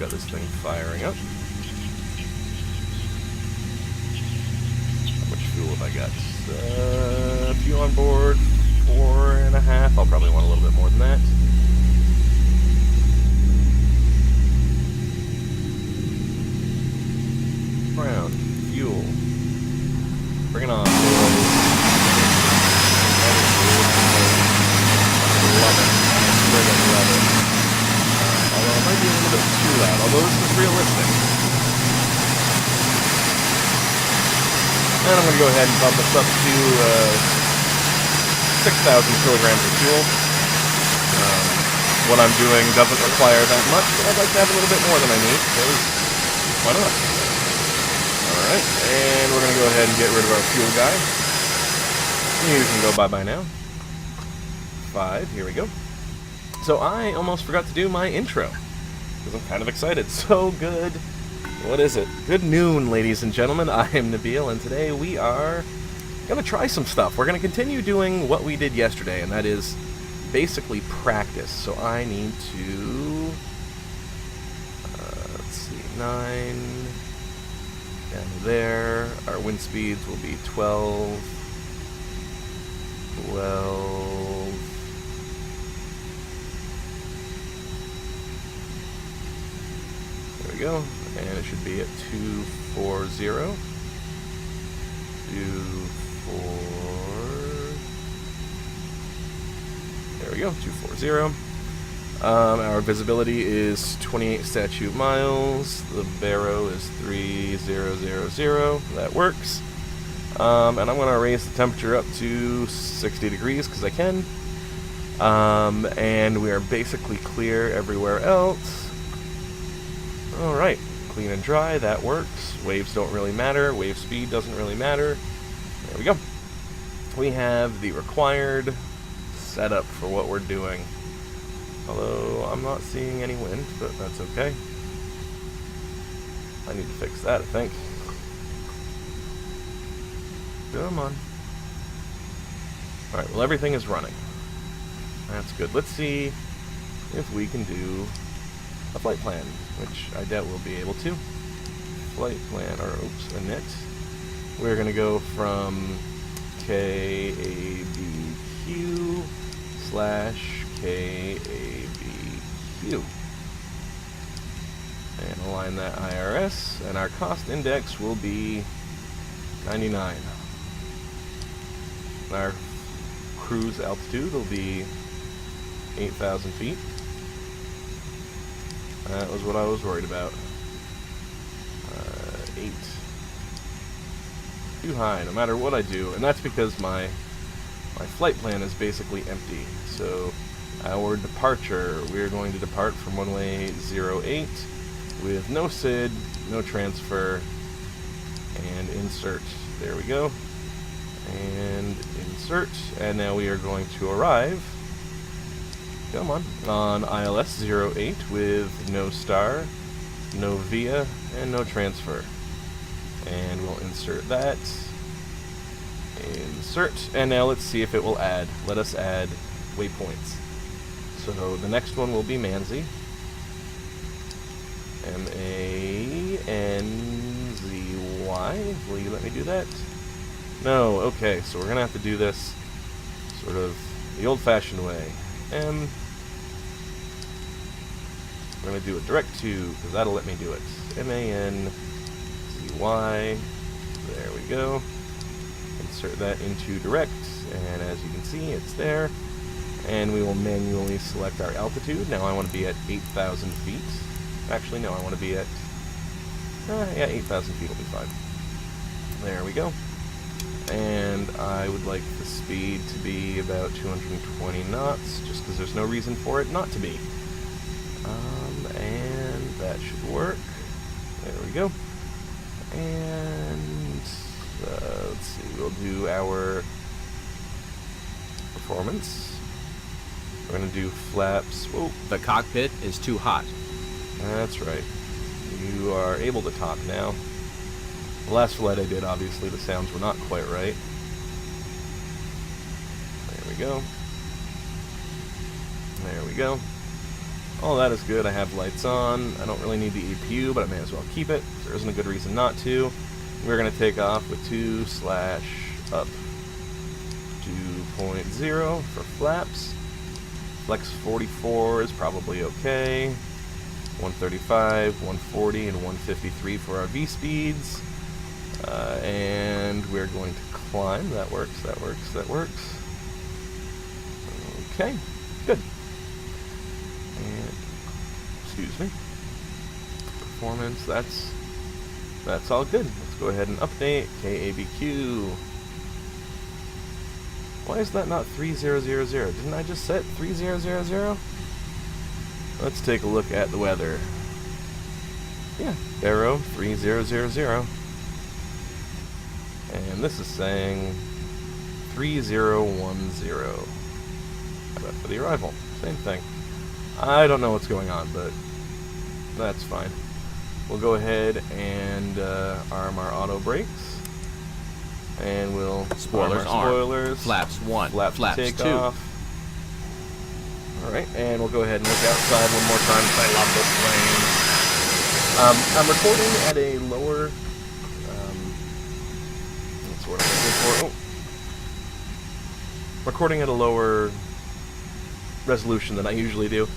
got this thing firing up. How much fuel have I got? Fuel on board, 4.5. I'll probably want a little bit more than that. Brown, fuel. Bring it on, boys. Love it. Friggin' love it. Although it might be a little bit too loud, although this is realistic. And I'm going to go ahead and bump this up to 6,000 kilograms of fuel. What I'm doing doesn't require that much, but I'd like to have a little bit more than I need, because why not? Alright, and we're going to go ahead and get rid of our fuel guy. You can go bye-bye now. 5, here we go. So I almost forgot to do my intro, because I'm kind of excited. So good. What is it? Good noon, ladies and gentlemen. I am Nabil, and today we are going to try some stuff. We're going to continue doing what we did yesterday, and that is basically practice. So I need to, let's see, 9, down there. Our wind speeds will be 12, 12, there we go, and it should be at 240, 24, there we go, 240. Our visibility is 28 statute miles. The baro is 3000. That works. And I'm going to raise the temperature up to 60 degrees because I can. And we are basically clear everywhere else. Alright, clean and dry, that works. Waves don't really matter. Wave speed doesn't really matter. There we go. We have the required setup for what we're doing. Although I'm not seeing any wind, but that's okay. I need to fix that, I think. Come on. Alright, well, everything is running. That's good. Let's see if we can do a flight plan, which I doubt we'll be able to. Flight plan, or oops, init. We're going to go from KABQ/KABQ. And align that IRS, and our cost index will be 99. Our cruise altitude will be 8,000 feet. That was what I was worried about. 8. Too high, no matter what I do, and that's because my flight plan is basically empty. So our departure, we're going to depart from runway 08 with no SID, no transfer, and insert. There we go. And insert, and now we are going to arrive, come on ILS 08 with no star, no via, and no transfer. And we'll insert that. Insert, and now let's see if it will add. Let us add waypoints. So the next one will be Manzi. M-A-N-Z-Y. Will you let me do that? No, okay, so we're going to have to do this sort of the old-fashioned way. We're going to do it direct to, because that'll let me do it. M-A-N-Z-Y. There we go. Insert that into direct, and as you can see, it's there. And we will manually select our altitude. Now I want to be at 8,000 feet. Actually, no, I want to be at, yeah, 8,000 feet will be fine. There we go. And I would like the speed to be about 220 knots, just because there's no reason for it not to be. And that should work. There we go. And let's see, we'll do our performance. We're going to do flaps. Whoa. The cockpit is too hot. That's right. You are able to talk now. The last flight I did, obviously, the sounds were not quite right. There we go. There we go. All that is good. I have lights on. I don't really need the EPU, but I may as well keep it. There isn't a good reason not to. We're going to take off with 2/up 2.0 for flaps. Flex 44 is probably okay. 135, 140, and 153 for our V speeds. And we're going to climb. That works, that works, that works. Okay, good. And, excuse me. Performance, that's all good. Let's go ahead and update KABQ. Why is that not 3000? Didn't I just set 3000? Let's take a look at the weather. Yeah, Barrow 3000. And this is saying 3010. That's for the arrival. Same thing. I don't know what's going on, but that's fine. We'll go ahead and arm our auto brakes. And we'll Spoilers arm our spoilers. Flaps 1. Flaps take 2. off. Alright, and we'll go ahead and look outside one more time because I love this plane. I'm recording at a lower... that's what I'm looking for. Oh. Recording at a lower resolution than I usually do.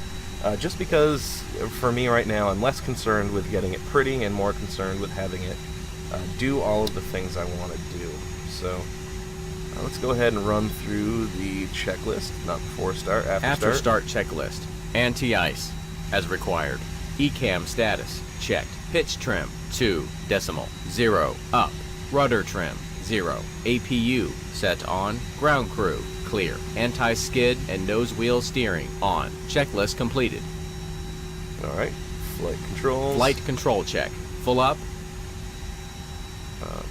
Just because, for me right now, I'm less concerned with getting it pretty and more concerned with having it do all of the things I want to do. So, let's go ahead and run through the checklist, not before start, After start checklist. Anti-ice, as required. ECAM status, checked. Pitch trim, 2 decimal, 0 up. Rudder trim, 0. APU, set on. Ground crew, clear. Anti-skid and nose wheel steering, on. Checklist completed. Alright, flight controls. Flight control check. Full up,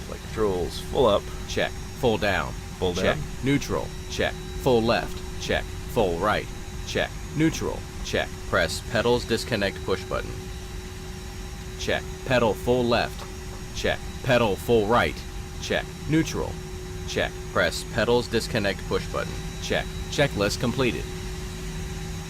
flight controls, full up. check. Full down, Full check. down. Neutral, check. Full left, check. Full right, check. Neutral, check. Press pedals disconnect push button. Check. Pedal full left, check. Pedal full right, check. Neutral, check. Press pedals disconnect push button, check. Checklist completed.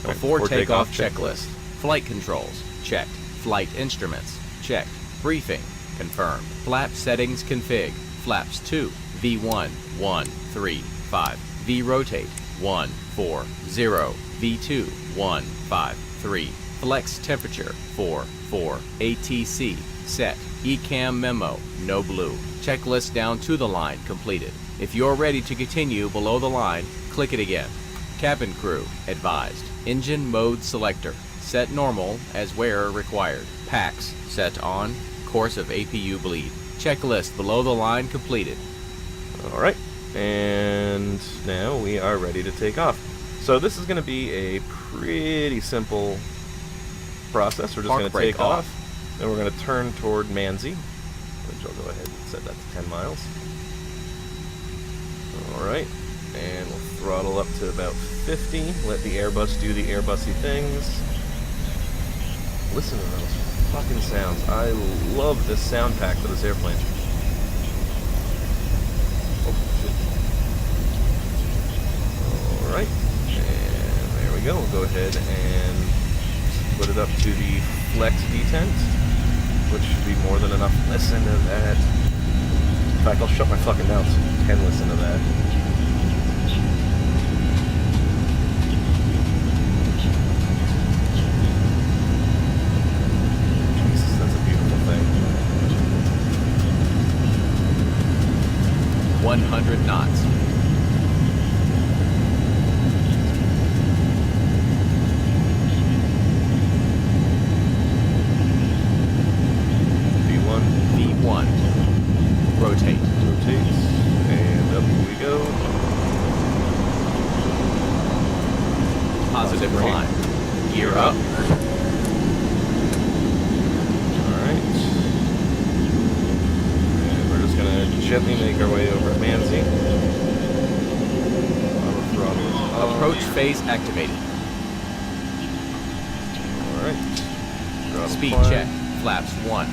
Before takeoff checklist. Flight controls, checked. Flight instruments, checked. Briefing, confirmed. Flap settings config. Flaps 2, V1, 1, 3, 5. V rotate, 1, 4, 0. V2, 1, 5, 3. Flex temperature, 4, 4. ATC, set. ECAM memo, no blue. Checklist down to the line completed. If you're ready to continue below the line, click it again. Cabin crew, advised. Engine mode selector, set normal as wearer required. Packs, set on. Course of APU bleed. Checklist below the line completed. Alright, and now we are ready to take off. So this is going to be a pretty simple process. We're just going to take off, and we're going to turn toward Manzi, which I'll go ahead and set that to 10 miles. Alright, and we'll throttle up to about 50, let the Airbus do the Airbusy things. Listen to those fucking sounds. I love this sound pack for this airplane. Oh, shit. Alright, and there we go. We'll go ahead and put it up to the flex detent, which should be more than enough. Listen to that. In fact, I'll shut my fucking mouth so you can listen to that. Jesus, that's a beautiful thing. 100 knots. V1. V1. Rotate. Rotates. And up we go. Positive climb. Gear up. Alright. And we're just going to gently make our way over to Manzi. Auto throttle. Approach phase activated. Alright. Throttle Speed climb. check. Flaps 1.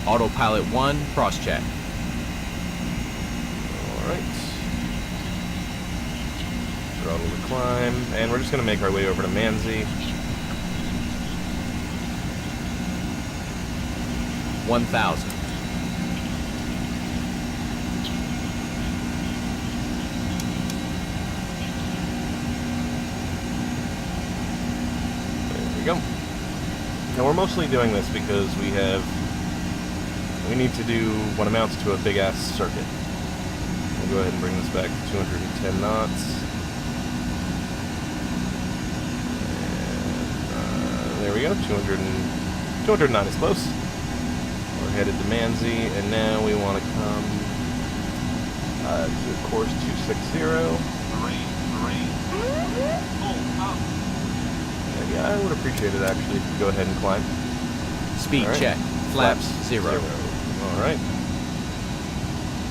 Autopilot 1, cross check. Alright. throttle to climb, and we're just going to make our way over to Manzi. 1,000. There we go. Now we're mostly doing this because we need to do what amounts to a big-ass circuit. We'll go ahead and bring this back to 210 knots. And there we go, 209 is close. We're headed to Manzi, and now we want to come to course 260. Yeah, I would appreciate it actually if you go ahead and climb. Speed Right. check. Flaps 0. Alright.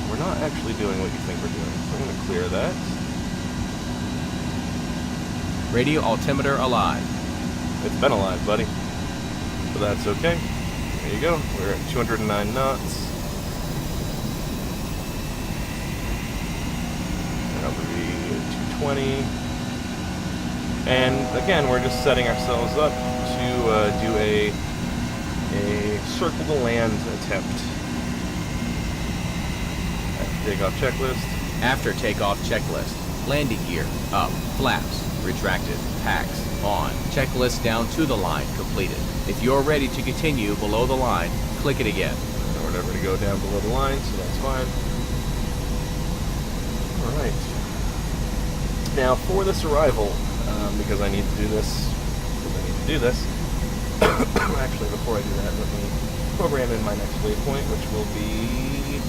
We're not actually doing what you think we're doing, so I'm going to clear that. Radio altimeter alive. It's been alive, buddy. But that's okay. There you go. We're at 209 knots. That'll be 220. And again, we're just setting ourselves up to do a circle the land attempt. Takeoff checklist. After takeoff checklist. Landing gear up. Flaps retracted. Packs on. Checklist down to the line completed. If you're ready to continue below the line, click it again. We're never going to go down below the line, so that's fine. Alright. Now, for this arrival, because I need to do this, actually, before I do that, let me program in my next waypoint, which will be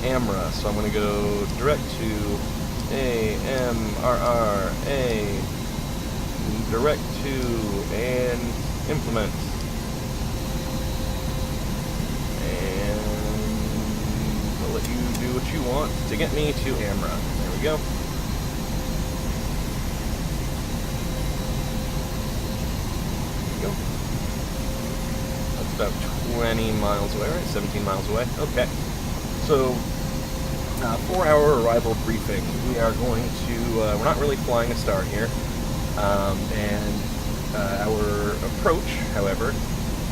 AMRA. So I'm going to go direct to AMRR, A, direct to, and implement. And I'll let you do what you want to get me to AMRA. There we go. There we go. That's about 20 miles away, right? 17 miles away. Okay. So, for our arrival briefing, we are going to, we're not really flying a star here. And our approach, however,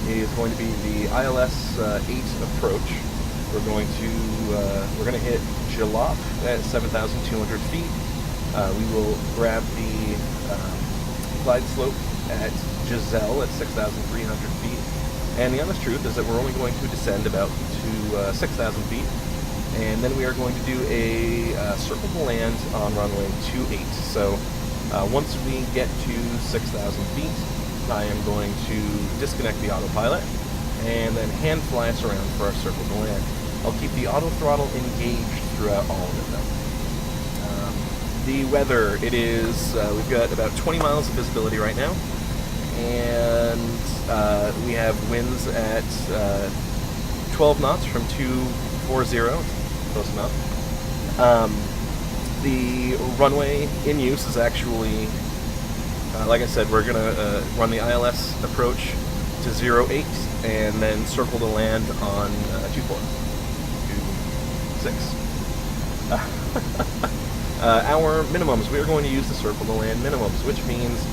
is going to be the ILS 8 approach. We're going to hit Jalop at 7,200 feet. We will grab the glide slope at Giselle at 6,300 feet. And the honest truth is that we're only going to descend about to 6,000 feet. And then we are going to do a circle to land on runway 28. So once we get to 6,000 feet, I am going to disconnect the autopilot and then hand fly us around for our circle to land. I'll keep the auto throttle engaged throughout all of it though. The weather, it is, we've got about 20 miles of visibility right now, and we have winds at 12 knots from 240, close enough. The runway in use is actually, like I said, we're going to run the ILS approach to 08 and then circle to land on 24. 26. Our minimums, we are going to use the circle to land minimums, which means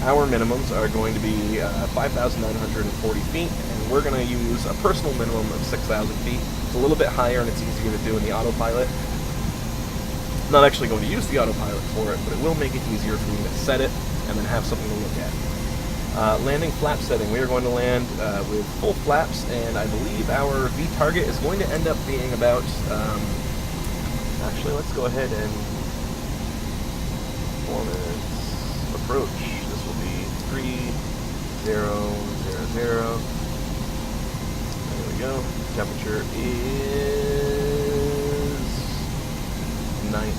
our minimums are going to be 5,940 feet, and we're going to use a personal minimum of 6,000 feet. It's a little bit higher and it's easier to do in the autopilot. I'm not actually going to use the autopilot for it, but it will make it easier for me to set it and then have something to look at. Landing flap setting, we are going to land with full flaps, and I believe our V target is going to end up being about, actually let's go ahead and performance approach. This will be 3000. There we go. Temperature is 19.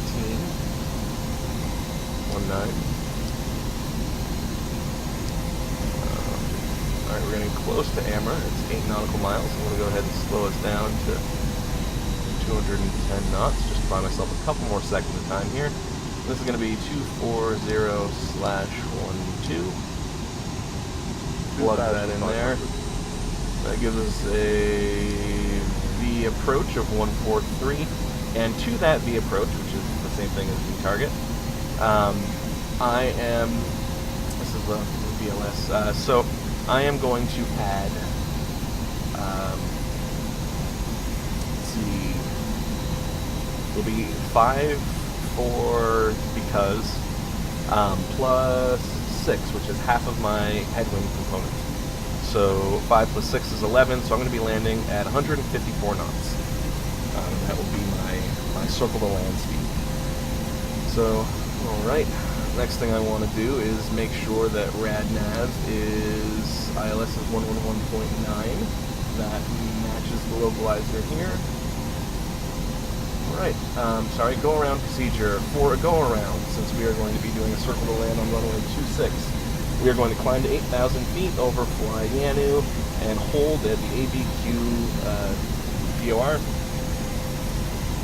Alright, we're getting close to AMRA. It's 8 nautical miles. I'm going to go ahead and slow us down to 210 knots. Just to buy myself a couple more seconds of time here. This is going to be 240/12. Plug that in there. That gives us a V approach of 143. And to that V approach, which is the same thing as V target, this is the VLS, so I am going to add, let's see, it'll be 5 for because, plus 6, which is half of my headwind component. So 5 plus 6 is 11, so I'm going to be landing at 154 knots. That will be my circle to land speed. So, alright, next thing I want to do is make sure that RadNav is ILS is 111.9. That matches the localizer here. Alright, sorry, go around procedure. For a go around, since we are going to be doing a circle to land on runway 26, we are going to climb to 8,000 feet over Fly Yanu and hold at the ABQ VOR.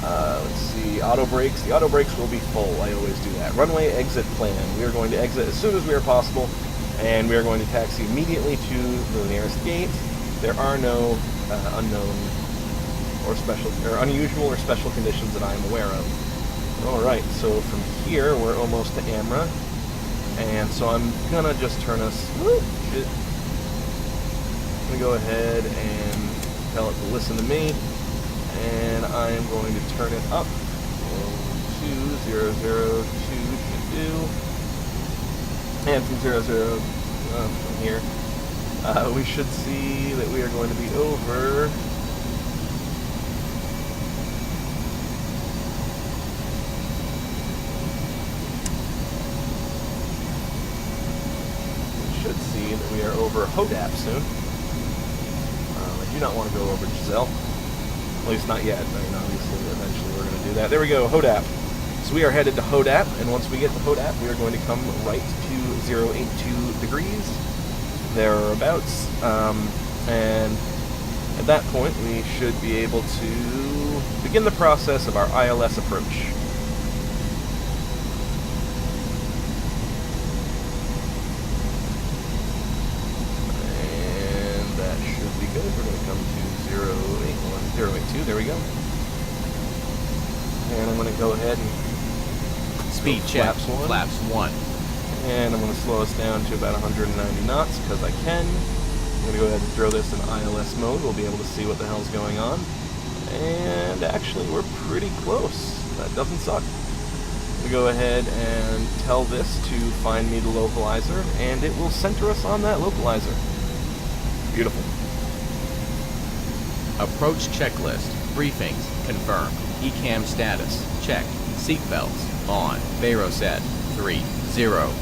Let's see, auto brakes. The auto brakes will be full. I always do that. Runway exit plan. We are going to exit as soon as we are possible, and we are going to taxi immediately to the nearest gate. There are no unknown or special or unusual or special conditions that I am aware of. Alright, so from here we're almost to Amra. And so I'm gonna just turn us. Whoop, shit. I'm gonna go ahead and tell it to listen to me, and I am going to turn it up. 2002 should do. And from 00 from here, we should see that we are going to be over. Should see that we are over Hodap soon. I do not want to go over Giselle. At least not yet. I mean, obviously, eventually we're going to do that. There we go, Hodap. So we are headed to Hodap, and once we get to Hodap, we are going to come right to 082 degrees, thereabouts. And at that point, we should be able to begin the process of our ILS approach. Good. We're going to come to 082. There we go. And I'm going to go ahead and speed check. Flaps 1. And I'm going to slow us down to about 190 knots because I can. I'm going to go ahead and throw this in ILS mode. We'll be able to see what the hell's going on. And actually, we're pretty close. That doesn't suck. We go ahead and tell this to find me the localizer, and it will center us on that localizer. Beautiful. Approach checklist. Briefings confirmed. ECAM status checked. Seatbelts on. Varosat 3000.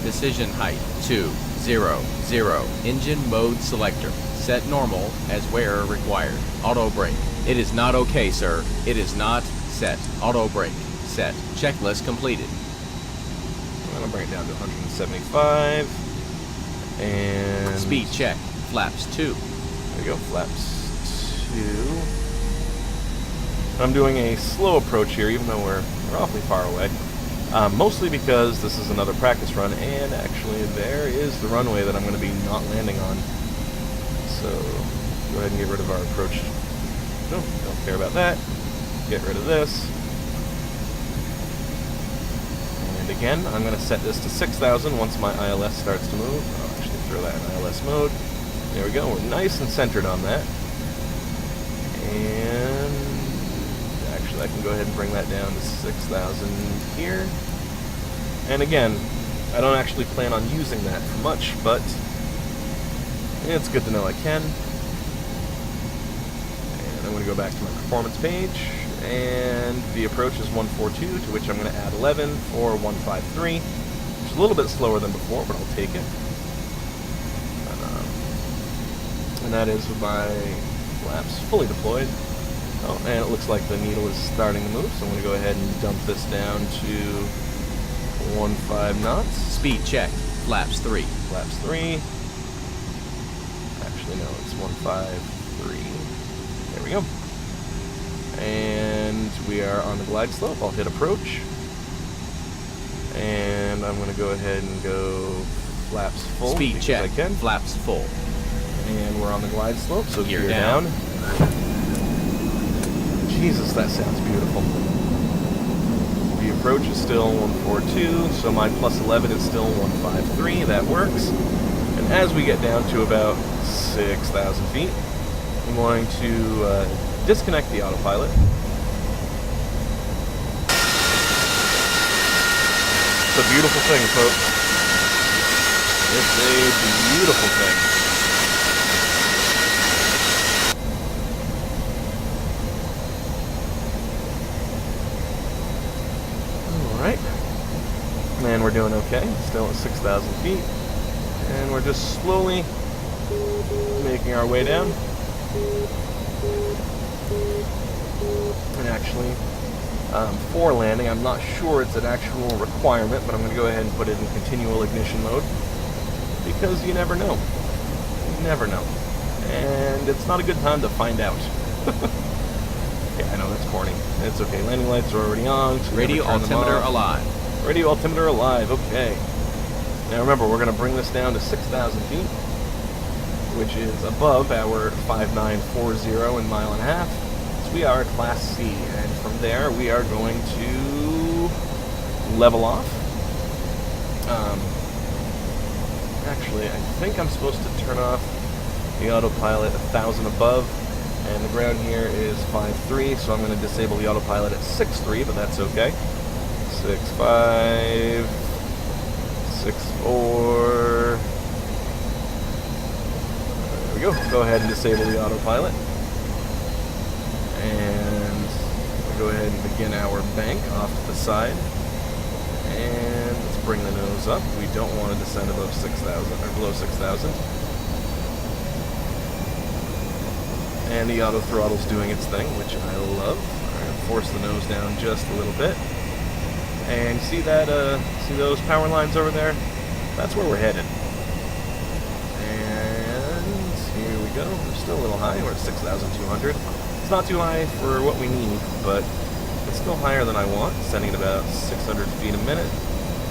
Decision height 200. Engine mode selector. Set normal as where required. Auto brake. It is not okay, sir. It is not set. Auto brake. Set. Checklist completed. I'm going to bring it down to 175. And speed check. Flaps 2. There we go, flaps 2. I'm doing a slow approach here, even though we're awfully far away. Mostly because this is another practice run, and actually there is the runway that I'm going to be not landing on. So, go ahead and get rid of our approach. No, don't care about that. Get rid of this. And again, I'm going to set this to 6,000 once my ILS starts to move. I'll actually throw that in ILS mode. There we go, we're nice and centered on that. And actually I can go ahead and bring that down to 6,000 here. And again, I don't actually plan on using that for much, but it's good to know I can. And I'm going to go back to my performance page, and the approach is 142, to which I'm going to add 11 for 153, which is a little bit slower than before, but I'll take it. And that is with my flaps fully deployed. Oh, and it looks like the needle is starting to move, so I'm going to go ahead and dump this down to 15 knots. Speed check. Flaps 3. Flaps 3. Actually, no, it's 153. There we go. And we are on the glide slope. I'll hit approach. And I'm going to go ahead and go flaps full. Speed check. I can. Flaps full. And we're on the glide slope, so gear down. Jesus, that sounds beautiful. approach is still 142, so my plus 11 is still 153. That works. And as we get down to about 6,000 feet, I'm going to disconnect the autopilot. It's a beautiful thing, folks. It's a beautiful thing. Alright. And we're doing okay. Still at 6,000 feet. And we're just slowly making our way down. And actually, for landing, I'm not sure it's an actual requirement, but I'm going to go ahead and put it in continual ignition mode. Because you never know. You never know. And it's not a good time to find out. Yeah, I know, that's corny. It's okay. Landing lights are already on. So Radio altimeter alive. Radio altimeter alive, okay. Now remember, we're going to bring this down to 6,000 feet, which is above our 5940 in mile and a half. So we are at Class C, and from there we are going to level off. Actually, I think I'm supposed to turn off the autopilot 1,000 above, and the ground here is 5.3, so I'm going to disable the autopilot at 6.3, but that's okay. 6.5, 6.4. There we go. Go ahead and disable the autopilot. And we'll go ahead and begin our bank off to the side. And let's bring the nose up. We don't want to descend above 6,000 or below 6,000. And the auto throttle's doing its thing, which I love. I'm going to force the nose down just a little bit. And see that? See those power lines over there? That's where we're headed. And here we go. We're still a little high. We're at 6,200. It's not too high for what we need, but it's still higher than I want, sending at about 600 feet a minute.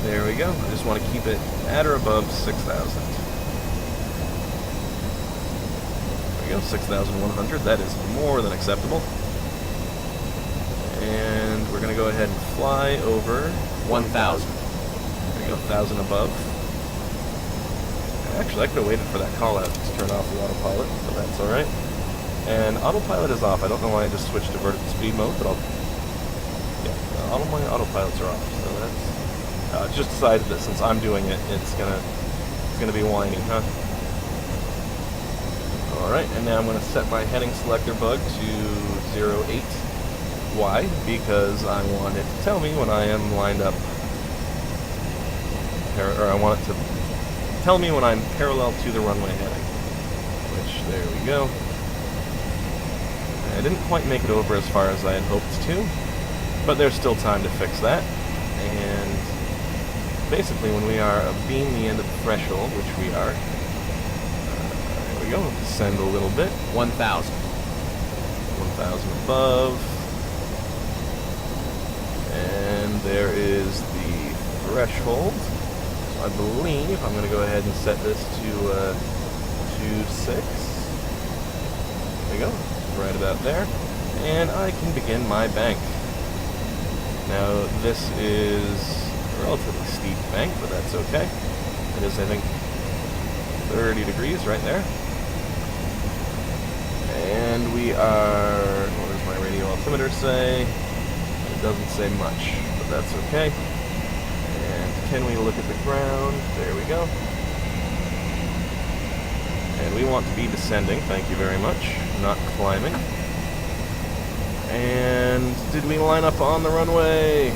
There we go. I just want to keep it at or above 6,000. There we go, 6,100. That is more than acceptable. And we're going to go ahead and fly over 1,000. There we go, 1,000 above. Actually, I could have waited for that call out to turn off the autopilot, but that's alright. And autopilot is off. I don't know why I just switched to vertical speed mode, but all my autopilots are off. So that's just decided that since I'm doing it, it's gonna be whiny, huh? All right, and now I'm gonna set my heading selector bug to 08. Why? Because I want it to tell me when I am lined up, or I want it to tell me when I'm parallel to the runway heading. Which, there we go. I didn't quite make it over as far as I had hoped to, but there's still time to fix that. And basically when we are abeam the end of the threshold, which we are, there we go, descend a little bit. 1,000. 1,000 above. And there is the threshold. So I believe I'm going to go ahead and set this to 6. There we go. Right about there, and I can begin my bank. Now this is a relatively steep bank, but that's okay. It is, I think, 30 degrees right there. And we are, what does my radio altimeter say? It doesn't say much, but that's okay. And can we look at the ground? There we go. And we want to be descending, thank you very much, not climbing. And did we line up on the runway?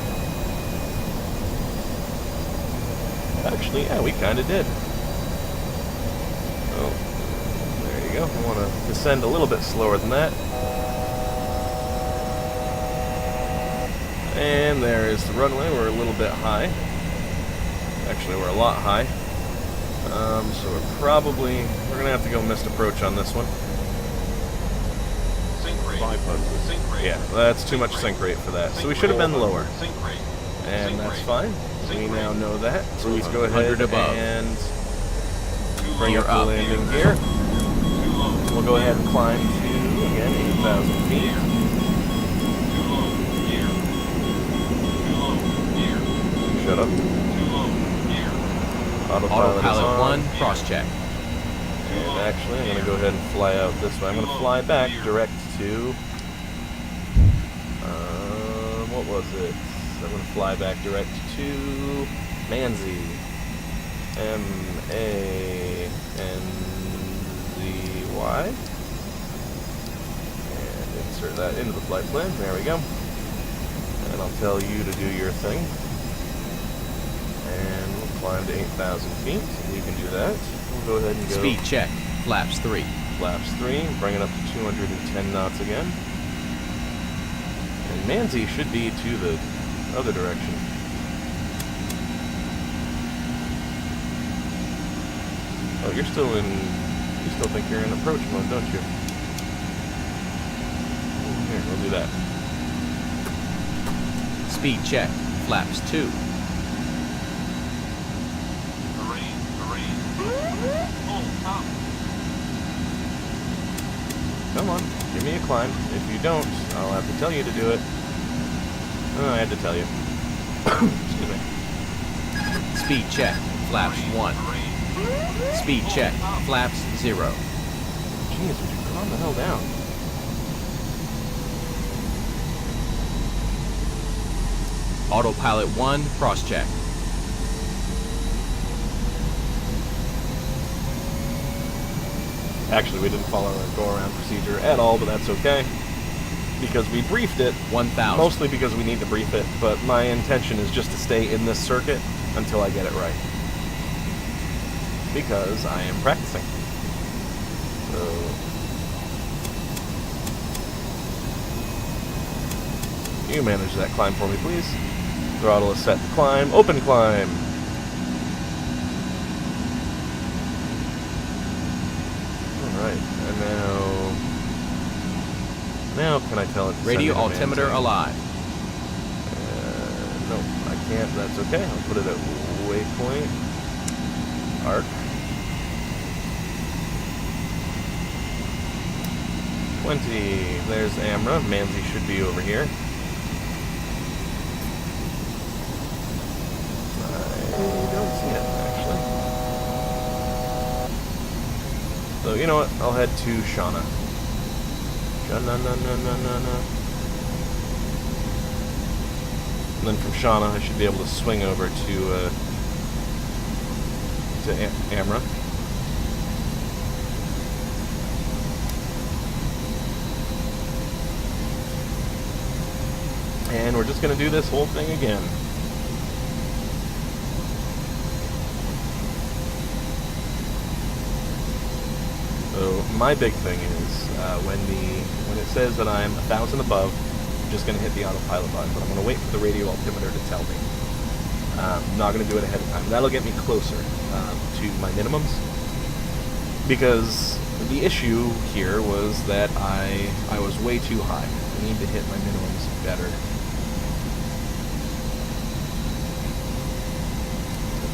Actually, yeah, we kind of did. Oh, there you go. I want to descend a little bit slower than that. And there is the runway. We're a little bit high. Actually, we're a lot high. So we're going to have to go missed approach on this one. Yeah, that's too much sync rate for that. So we should have been lower. And that's fine. We now know that. So let's go ahead and bring up the landing gear. We'll go ahead and climb to, again, 8,000 feet. shut up. Autopilot is Autopilot on. 1, cross-check. And actually, I'm going to go ahead and fly out this way. I'm going to fly back direct to... what was it? I'm going to fly back direct to Manzi. M-A-N-Z-Y. And insert that into the flight plan. There we go. And I'll tell you to do your thing. And we'll climb to 8,000 feet. You can do that. We'll go ahead and go... Speed check. Flaps 3. Flaps 3. Bring it up to 210 knots again. And Manzi should be to the other direction. Oh, you're still in... You still think you're in approach mode, don't you? Here, we'll do that. Speed check. Flaps 2. Come on, give me a climb. If you don't, I'll have to tell you to do it. Oh, I had to tell you. Excuse me. Speed check. Flaps 1. Speed check. Flaps 0. Jeez, would you calm the hell down? Autopilot 1, cross-check. Actually, we didn't follow our go-around procedure at all, but that's okay. Because we briefed it, 1,000. mostly because we need to brief it, but my intention is just to stay in this circuit until I get it right. Because I am practicing. So... You manage that climb for me, please. Throttle is set to climb. Open climb! Alright, and now can I tell it to Radio send me to altimeter Manzi? alive. No, I can't. That's okay. I'll put it at waypoint. Arc. 20. There's Amra. Manzi should be over here. I don't see it, actually. So, you know what? I'll head to Shauna. Shauna. And then from Shauna, I should be able to swing over to Amra. And we're just going to do this whole thing again. So my big thing is when it says that I'm 1,000 above, I'm just going to hit the autopilot button, but I'm going to wait for the radio altimeter to tell me. I'm not going to do it ahead of time. That'll get me closer to my minimums, because the issue here was that I was way too high. I need to hit my minimums better.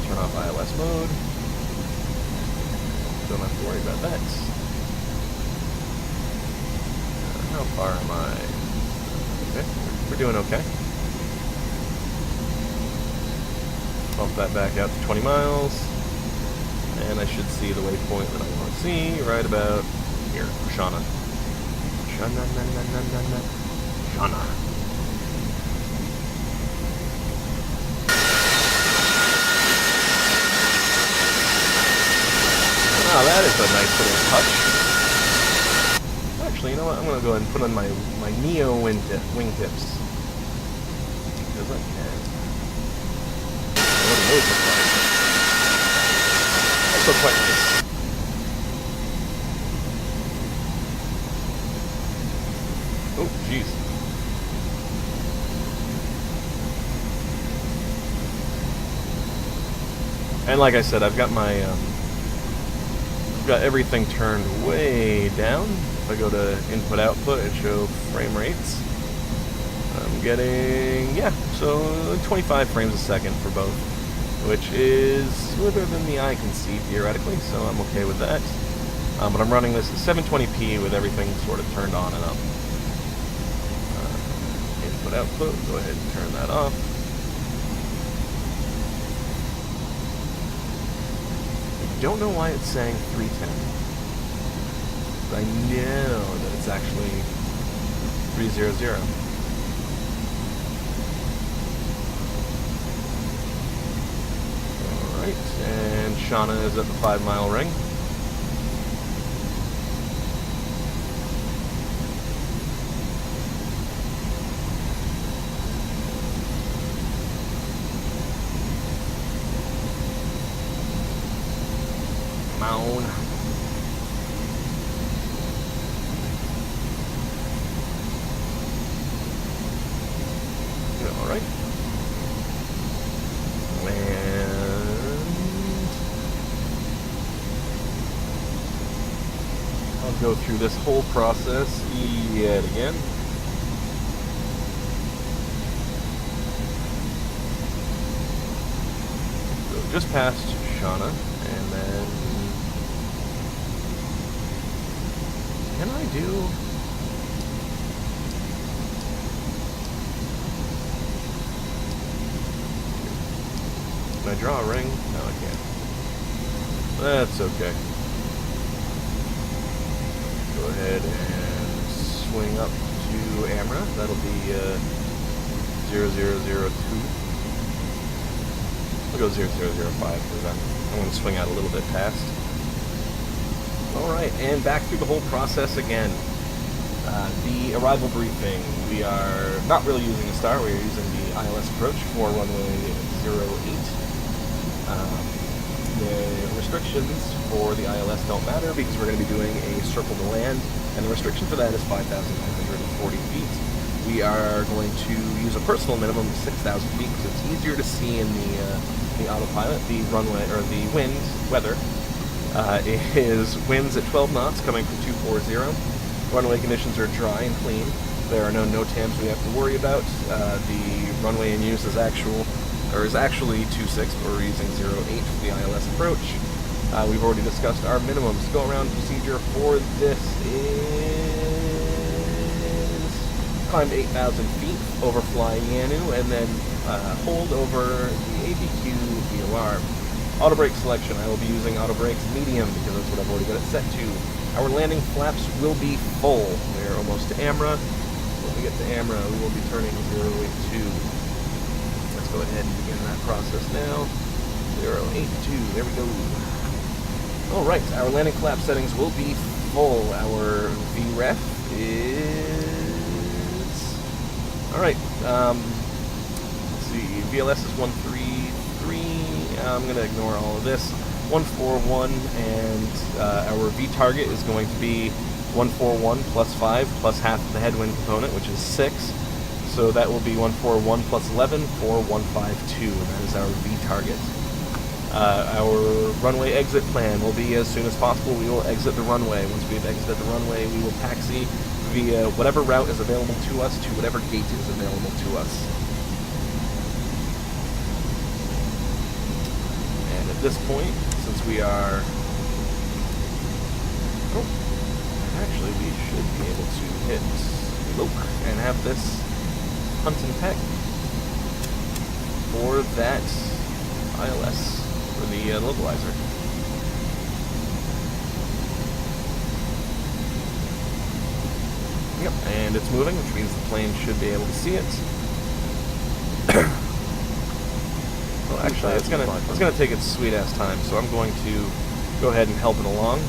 Turn off ILS mode. Don't have to worry about that. How far am I? Okay, we're doing okay. Bump that back out to 20 miles. And I should see the waypoint that I want to see right about here. Shauna. Shauna. Oh, that is a nice little touch. Actually, you know what? I'm going to go ahead and put on my Neo wingtips. Because I can. What do those look like? Those look quite nice. Oh, jeez. And like I said, I've got my... got everything turned way down. If I go to input output and show frame rates, I'm getting, yeah, so 25 frames a second for both, which is smoother than the eye can see theoretically, so I'm okay with that. But I'm running this at 720p with everything sort of turned on and up. Input output, go ahead and turn that off. don't know why it's saying 310. I know that it's actually 300. Alright, and Shauna is at the 5 mile ring. Moan. Alright. And I'll go through this whole process yet again. So just past Shauna, and then can I do? Can I draw a ring? No, I can't. That's okay. Go ahead and swing up to Amra. That'll be 0002. We'll go 0005 because I'm going to swing out a little bit past. Alright, and back through the whole process again. The arrival briefing, we are not really using a star, we are using the ILS approach for runway 08. The restrictions for the ILS don't matter because we're going to be doing a circle to land, and the restriction for that is 5,940 feet. We are going to use a personal minimum of 6,000 feet because it's easier to see in the autopilot. The runway, or the weather, is winds at 12 knots coming from 240. Runway conditions are dry and clean. There are no NOTAMs we have to worry about. The runway in use is actually 26, but we're using 08 for the ILS approach. We've already discussed our minimums. Go around procedure for this is climb to 8,000 feet, overfly Yanu, and then hold over the ABQ VOR. Auto brake selection, I will be using auto brakes medium because that's what I've already got it set to. Our landing flaps will be full. We're almost to Amra. When we get to Amra, we will be turning 082. Let's go ahead and begin that process now. 082, there we go. Alright, our landing flap settings will be full. Our VREF is... Alright, let's see, VLS is 133. I'm going to ignore all of this. 141, and our V target is going to be 141 plus 5 plus half of the headwind component, which is 6. So that will be 141 plus 11 for 152, and that is our V target. Our runway exit plan will be as soon as possible. We will exit the runway. Once we've exited the runway, we will taxi via whatever route is available to us to whatever gate is available to us. And at this point, since we are... Oh, actually we should be able to hit Loke and have this hunt and peck for that ILS, for the localizer. Yep, and it's moving, which means the plane should be able to see it. Well, actually, it's gonna take its sweet ass time, so I'm going to go ahead and help it along.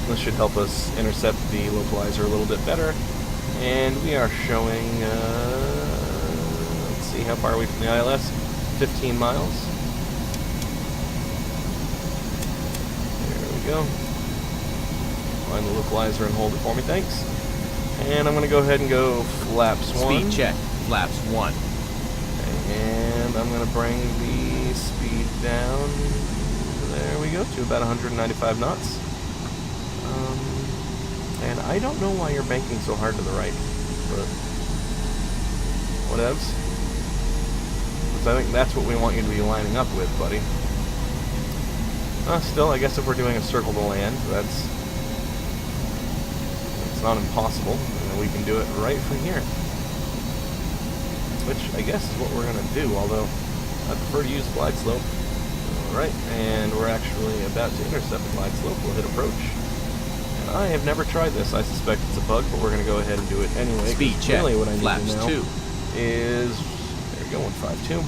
This should help us intercept the localizer a little bit better. And we are showing, let's see, how far are we from the ILS? 15 miles. There we go. Find the localizer and hold it for me, thanks. And I'm going to go ahead and go flaps 1. Speed check, flaps 1. And I'm going to bring the speed down, there we go, to about 195 knots. And I don't know why you're banking so hard to the right, but whatevs. Because I think that's what we want you to be lining up with, buddy. Still, I guess if we're doing a circle to land, it's not impossible. We can do it right from here. Which I guess is what we're going to do, although I prefer to use glide slope. Alright, and we're actually about to intercept the glide slope. We'll hit approach. And I have never tried this. I suspect it's a bug, but we're going to go ahead and do it anyway. Speed check. Really what I need Flaps to know 2. is... There we go, 152.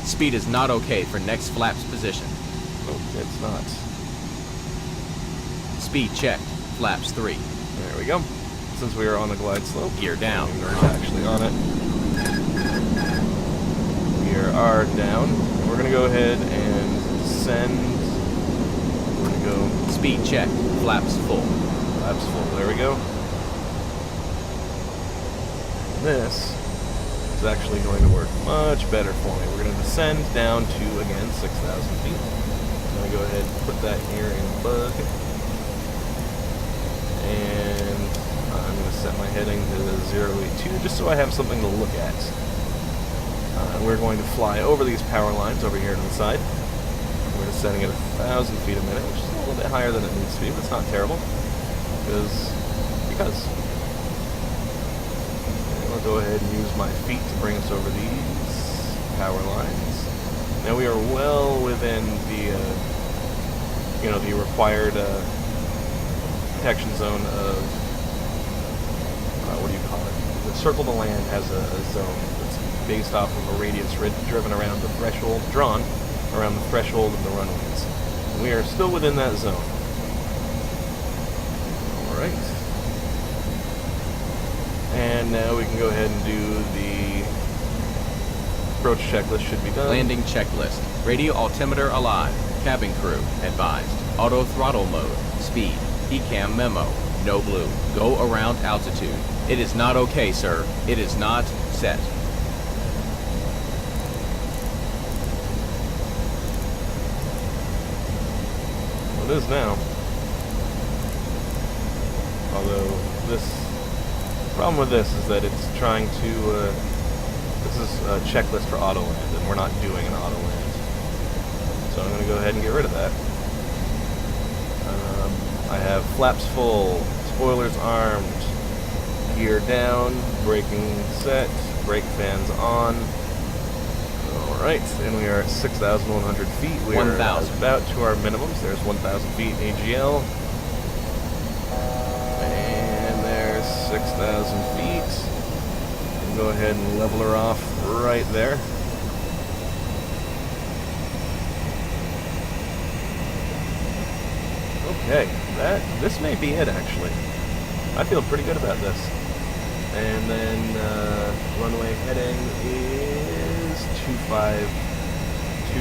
Speed is not okay for next flaps position. Oh, it's not. Speed checked. Flaps 3. There we go. Since we are on the glide slope, Gear down. we're actually on it. We are down. We're going to go ahead and descend. We're going to go... Speed checked. Flaps full. Flaps full. There we go. This is actually going to work much better for me. We're going to descend down to, again, 6,000 feet. I'm going to go ahead and put that here in bug. And I'm going to set my heading to 082 just so I have something to look at. We're going to fly over these power lines over here to the side. We're descending at 1,000 feet a minute, which is a little bit higher than it needs to be, but it's not terrible. Because. And I'll go ahead and use my feet to bring us over these power lines. Now we are well within the, the required protection zone of, what do you call it? The Circle the Land has a zone that's based off of a radius driven around the threshold, drawn around the threshold of the runways. And we are still within that zone. Alright. And now we can go ahead and do the approach checklist. Should be done. Landing checklist. Radio altimeter alive. Cabin crew advised. Auto throttle mode. Speed. ECAM memo. No blue. Go around altitude. It is not okay, sir. It is not set. Well, it is now. Although the problem with this is that it's trying to, this is a checklist for auto land, and we're not doing an auto land. So I'm going to go ahead and get rid of that. I have flaps full, spoilers armed, gear down, braking set, brake fans on. Alright, and we are at 6,100 feet. We are about to our minimums. There's 1,000 feet AGL. And there's 6,000 feet. We'll go ahead and level her off right there. Okay, this may be it actually. I feel pretty good about this. And then runway heading is 259.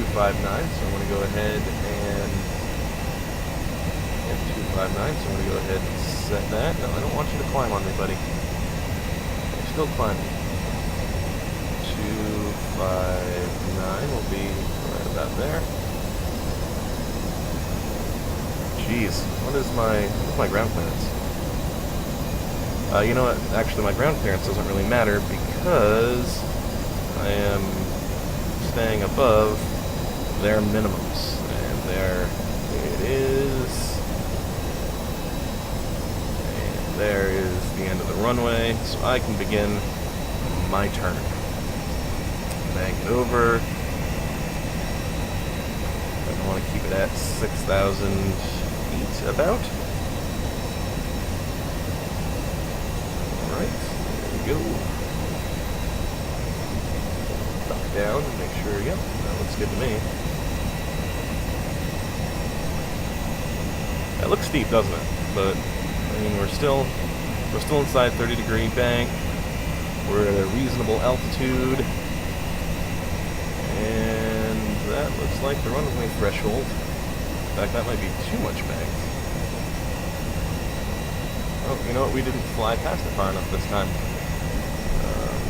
So I'm going to go ahead and 259. So I'm going to go ahead and set that. No, I don't want you to climb on me, buddy. You're still climbing. 259 will be right about there. Jeez, what's my ground clearance? You know what? Actually, my ground clearance doesn't really matter because I am staying above their minimums, and there it is. And there is the end of the runway, so I can begin my turn. Bank it over. I want to keep it at 6,000 feet about. Alright, there we go. Duck down and make sure, yep, that looks good to me. That looks steep, doesn't it? But, I mean, we're still inside 30-degree bank. We're at a reasonable altitude. And that looks like the runway threshold. In fact, that might be too much bank. Oh, you know what? We didn't fly past it far enough this time.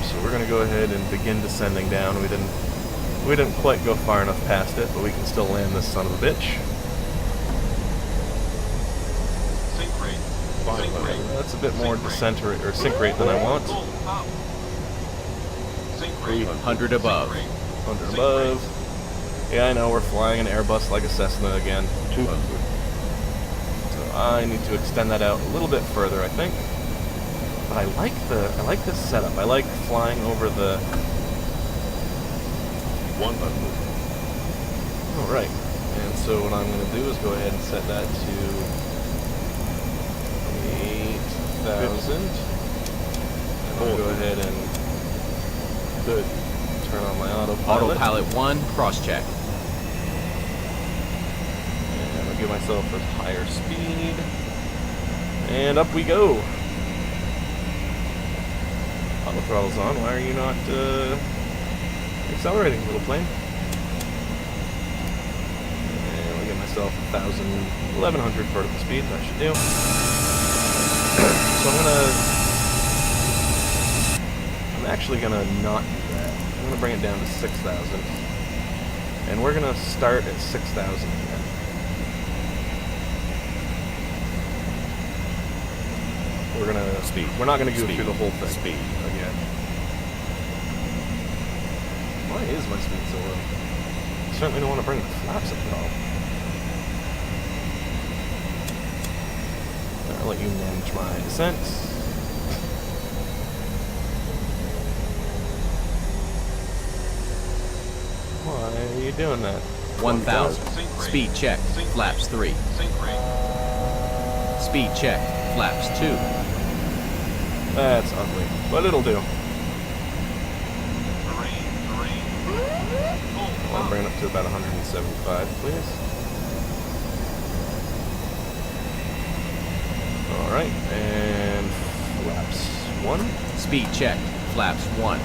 So we're going to go ahead and begin descending down. We didn't quite go far enough past it, but we can still land this son of a bitch. That's a bit more descent or sink rate than I want. 300 above. 100 above. Yeah, I know, we're flying an Airbus like a Cessna again. So I need to extend that out a little bit further, I think. But I like this setup. I like flying over the... Alright, and so what I'm going to do is go ahead and set that to 8,000. And I'll go ahead and turn on my autopilot. Autopilot 1, cross-check. And I'll give myself a higher speed. And up we go. Auto throttle's on. Why are you not accelerating, little plane? And I'll give myself 1,100 vertical speed. That should do. So I'm actually gonna not do that. I'm gonna bring it down to 6,000, and we're gonna start at 6,000 again. We're gonna speed. We're not gonna go through the whole thing. Speed again. Why is my speed so low? I certainly don't want to bring the flaps up at all. I'll let you manage my descent. Why are you doing that? 1,000. Speed check. Flaps 3. Speed check. Flaps 2. That's ugly, but it'll do. I'll bring it up to about 175, please. Alright, and flaps 1. Speed check. Flaps 1.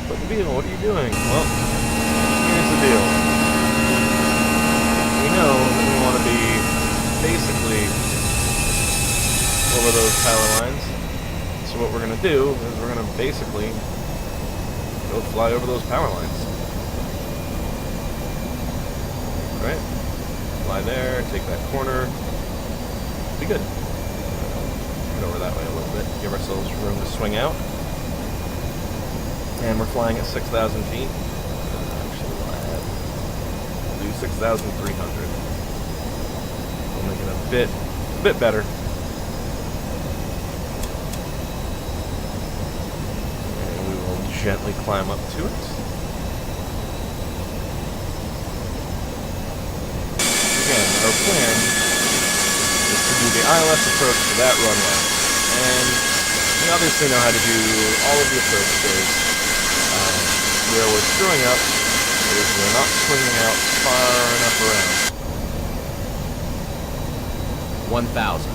But the deal, what are you doing? Well, here's the deal. We know that we want to be basically over those power lines. So what we're going to do is we're going to basically go fly over those power lines. Right? Fly there, take that corner. Be good. Get over that way a little bit. Give ourselves room to swing out. And we're flying at 6,000 feet. Actually, we'll do 6,300. We'll make it a bit better. And we will gently climb up to it. Again, our plan is to do the ILS approach to that runway. And we obviously know how to do all of the approaches. Where we're screwing up is we're not swinging out far enough around. 1,000.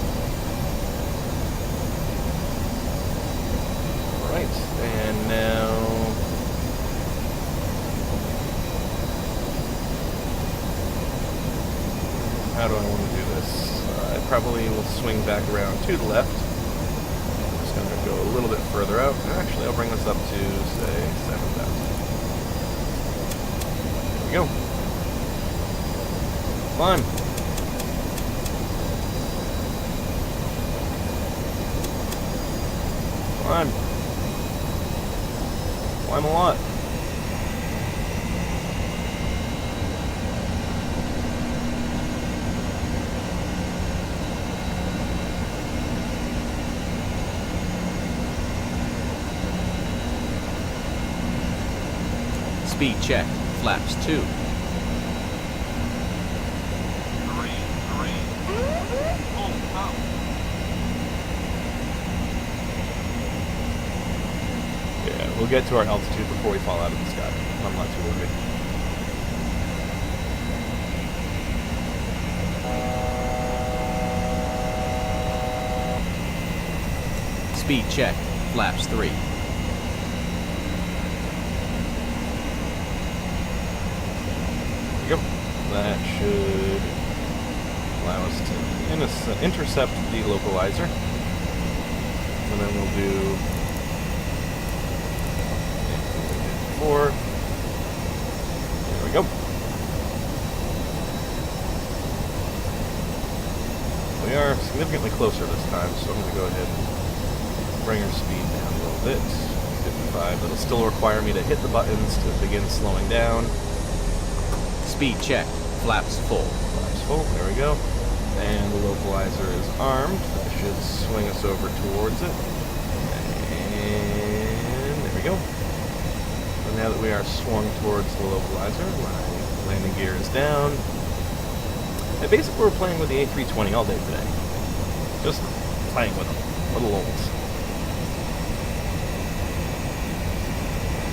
Alright, and now... how do I want to do this? I probably will swing back around to the left. I'm just going to go a little bit further out. Actually, I'll bring this up to, say, 7,000. There we go. Climb. Climb. Climb a lot. Speed check. Flaps 2. Yeah, we'll get to our altitude before we fall out of the sky. I'm not too worried. Speed check. Flaps 3. Yep. That should allow us to intercept the localizer. And then we'll do 4. There we go. We are significantly closer this time, so I'm going to go ahead and bring our speed down a little bit. 55. It'll still require me to hit the buttons to begin slowing down. Speed check. Flaps full. Flaps full. There we go. And the localizer is armed. That should swing us over towards it. And there we go. And now that we are swung towards the localizer, my landing gear is down. And basically we're playing with the A320 all day today. Just playing with them. Little olds.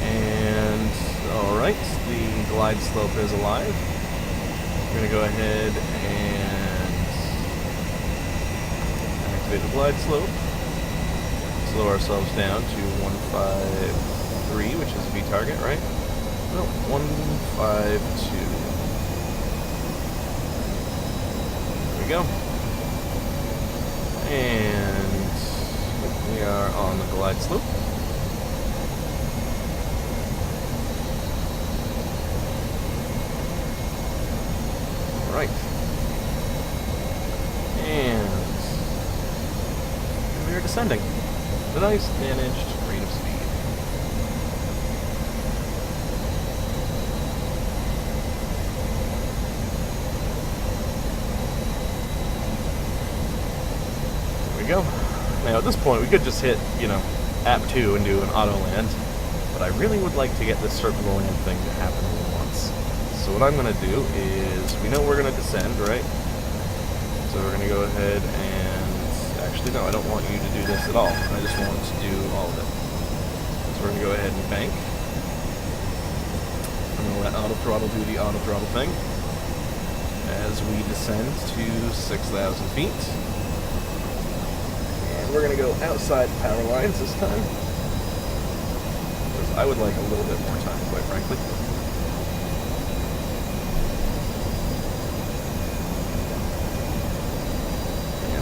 And, alright, the glide slope is alive. We're going to go ahead and activate the glide slope. Slow ourselves down to 153, which is a V target, right? No, 152. There we go. And we are on the glide slope. Right. And we are descending. A nice managed rate of speed. There we go. Now at this point we could just hit, app 2 and do an auto land, but I really would like to get this circular land thing to happen once. So what I'm going to do is, we know we're going to descend, right? So we're going to go ahead and, actually no, I don't want you to do this at all. I just want to do all of it. So we're going to go ahead and bank. I'm going to let auto throttle do the auto throttle thing as we descend to 6,000 feet. And we're going to go outside power lines this time, because I would like a little bit more time, quite frankly.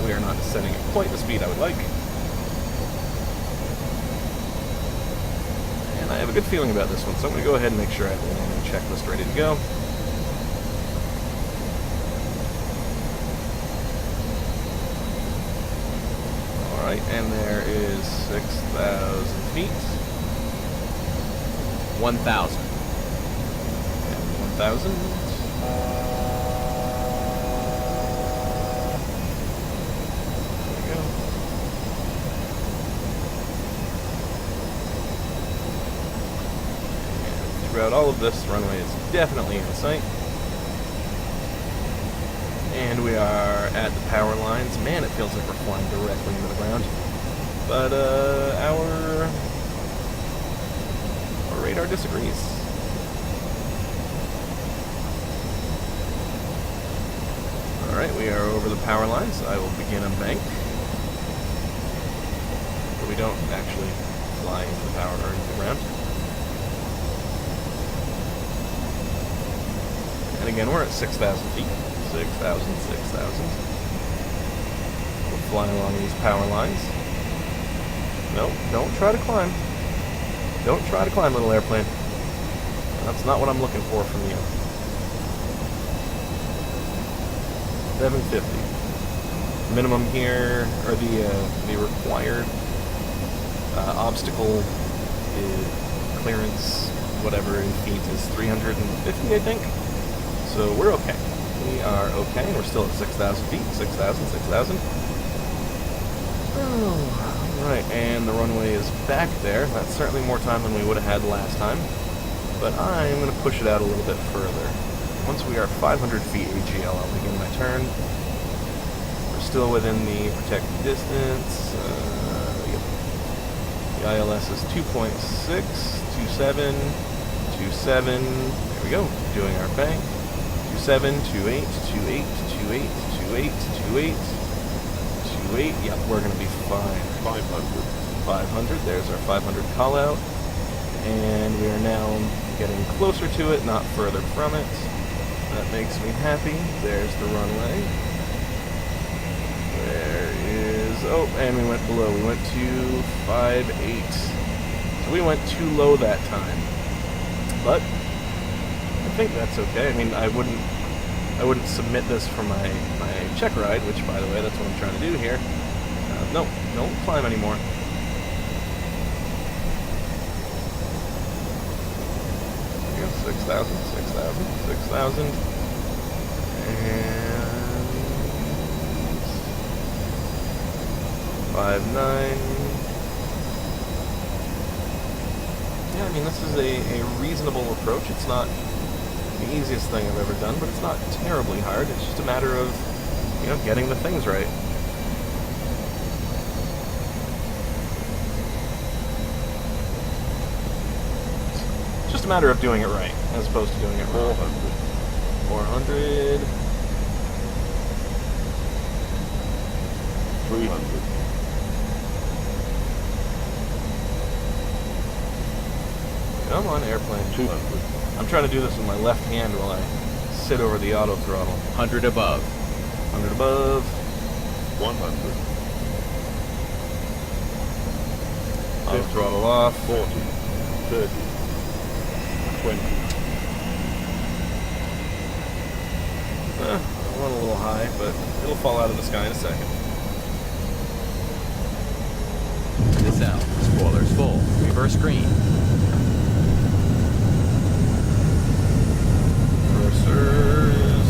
We are not descending at quite the speed I would like. And I have a good feeling about this one, so I'm going to go ahead and make sure I have the landing checklist ready to go. Alright, and there is 6,000 feet. 1,000. And 1,000. Throughout all of this, the runway is definitely in sight. And we are at the power lines. Man, it feels like we're flying directly into the ground. But our radar disagrees. Alright, we are over the power lines. I will begin a bank. But we don't actually fly into the power or into the ground. And again, we're at 6,000 feet. 6,000, 6,000. We'll fly along these power lines. No, don't try to climb. Don't try to climb, little airplane. That's not what I'm looking for from you. 750. Minimum here, or the required obstacle clearance, whatever in feet, is 350, I think. So we're okay. We are okay. We're still at 6,000 feet. 6,000, 6,000. Oh, right, and the runway is back there. That's certainly more time than we would have had last time. But I'm going to push it out a little bit further. Once we are 500 feet AGL, I'll begin my turn. We're still within the protected distance. Yep. The ILS is 2.6, 27, 27. There we go. Doing our bank. 27, 28, 28, 28, 28, 28, 28. Yep, we're going to be fine. 500. 500. There's our 500 call out. And we are now getting closer to it, not further from it. That makes me happy. There's the runway. There is... Oh, and we went below. We went to 5.8. So we went too low that time. But I think that's okay. I mean, I wouldn't submit this for my check ride, which, by the way, that's what I'm trying to do here. No, don't climb anymore. There we go, 6,000, 6,000, 6,000. And 5.9. Yeah, mean, this is a reasonable approach. It's not the easiest thing I've ever done, but it's not terribly hard. It's just a matter of, you know, getting the things right. It's just a matter of doing it right, as opposed to doing it wrong. 400. 300. Come on, airplane. 200. I'm trying to do this with my left hand while I sit over the auto throttle. 100 above. 100 above. 100. Auto throttle off. 40. 30. 20. I went a little high, but it'll fall out of the sky in a second. This out. Spoilers full. Reverse green. Reversers.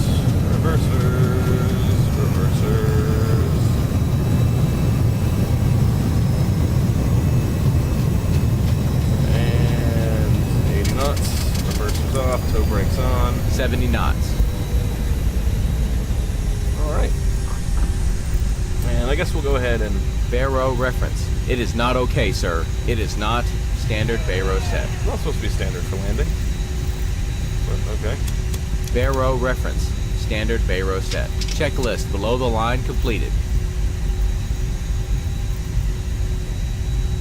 Reversers. Reversers. And 80 knots. Reversers off. Toe brakes on. 70 knots. Alright. And I guess we'll go ahead and... Barrow reference. It is not okay, sir. It is not standard Barrow set. It's not supposed to be standard for landing. But okay. Barrow reference. Standard Barrow set. Checklist below the line completed.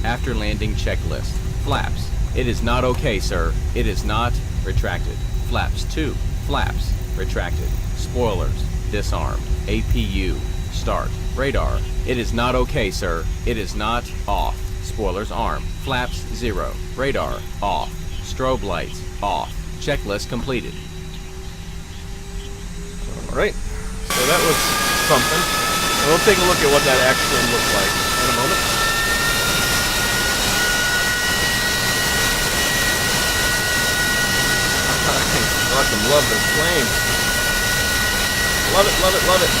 After landing checklist. Flaps. It is not okay, sir. It is not retracted. Flaps 2. Flaps. Retracted. Spoilers. Disarmed. APU. Start. Radar. It is not okay, sir. It is not off. Spoilers arm. Flaps 0. Radar. Off. Strobe lights. Off. Checklist completed. Alright. So that was something. And we'll take a look at what that actually looks like in a moment. I fucking love this plane. Love it, love it, love it.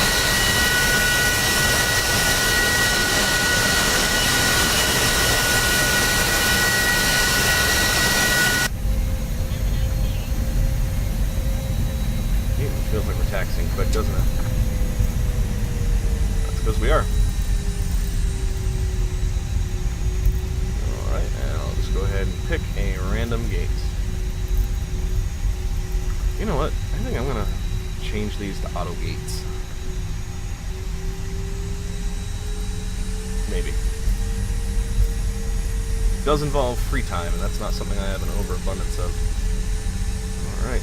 Feels like we're taxiing quick, doesn't it? That's because we are. Alright, and I'll just go ahead and pick a random gate. You know what? I think I'm going to change these to auto gates. Maybe. It does involve free time, and that's not something I have an overabundance of. Alright.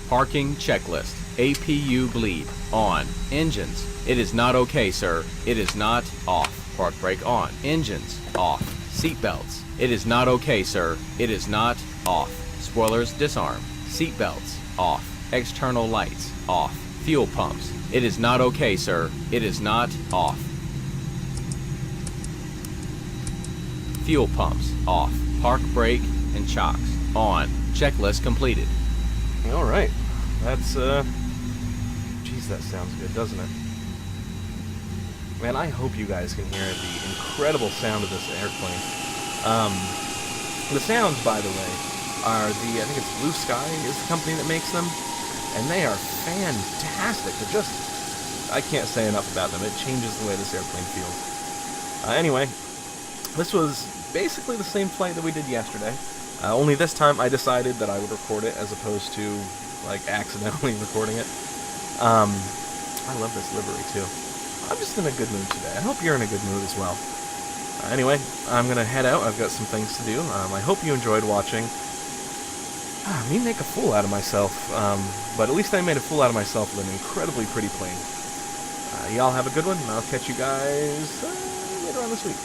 Parking checklist. APU bleed. On. Engines. It is not okay, sir. It is not off. Park brake on. Engines. Off. Seatbelts. It is not okay, sir. It is not off. Spoilers disarm. Seatbelts. Off. External lights. Off. Fuel pumps. It is not okay, sir. It is not off. Fuel pumps. Off. Park brake and chocks. On. Checklist completed. Alright. That's, Jeez, that sounds good, doesn't it? Man, I hope you guys can hear the incredible sound of this airplane. The sounds, by the way, are I think it's Blue Sky is the company that makes them, and they are fantastic. They're just, I can't say enough about them. It changes the way this airplane feels. Anyway, this was basically the same flight that we did yesterday. Only this time I decided that I would record it as opposed to, like, accidentally recording it. I love this livery, too. I'm just in a good mood today. I hope you're in a good mood as well. Anyway, I'm going to head out. I've got some things to do. I hope you enjoyed watching. Me make a fool out of myself. But at least I made a fool out of myself with an incredibly pretty plane. Y'all have a good one, and I'll catch you guys later on this week.